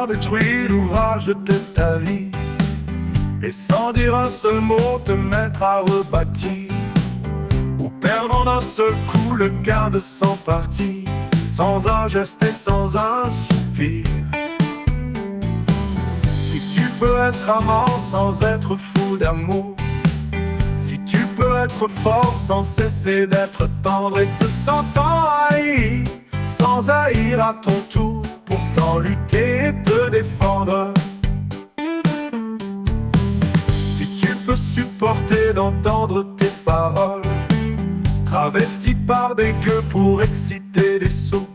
vouloir détruire l'ouvrage de ta vie, et sans dire un seul mot te mettre à rebâtir, ou perdre en un seul coup le quart de 100 parties, sans un geste et sans un soupir. Si tu peux être amant sans être fou d'amour, si tu peux être fort sans cesser d'être tendre et te sentant haï, sans haïr à ton tour, pourtant lutter et te défendre. Si tu peux supporter d'entendre tes paroles travesties par des gueux pour exciter des sots,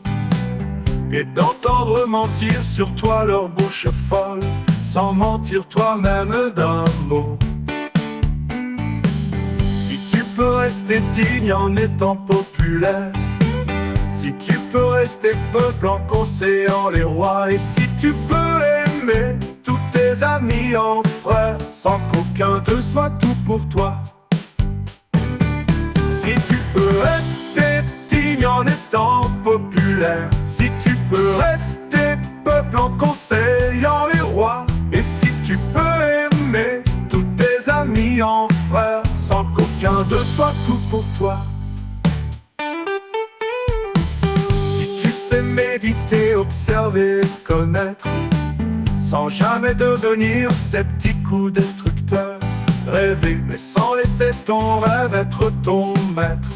et d'entendre mentir sur toi leur bouche folle, sans mentir toi-même d'un mot. Si tu peux rester digne en étant populaire, si tu peux rester peuple en conseillant les rois, et si tu peux aimer tous tes amis en frères, sans qu'aucun d'eux soit tout pour toi. Si tu peux rester digne en étant populaire, si tu peux rester peuple en conseillant les rois, et si tu peux aimer tous tes amis en frères, sans qu'aucun d'eux soit tout pour toi. C'est méditer, observer, connaître, sans jamais devenir sceptique ou destructeur. Rêver, mais sans laisser ton rêve être ton maître.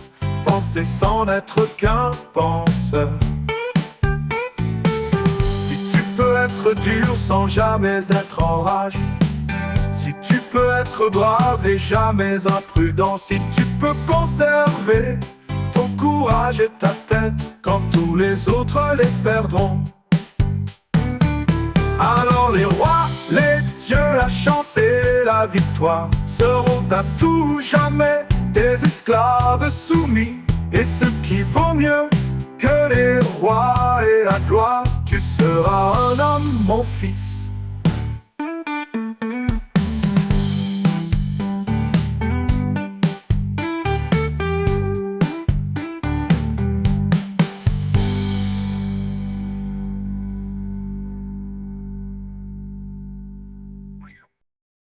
Penser sans n'être qu'un penseur. Si tu peux être dur sans jamais être en rage, si tu peux être brave et jamais imprudent, si tu peux conserver ton courage et ta tête quand tous les autres les perdront, alors les rois, les dieux, la chance et la victoire seront à tout jamais des esclaves soumis. Et ce qui vaut mieux que les rois et la gloire, tu seras un homme, mon fils.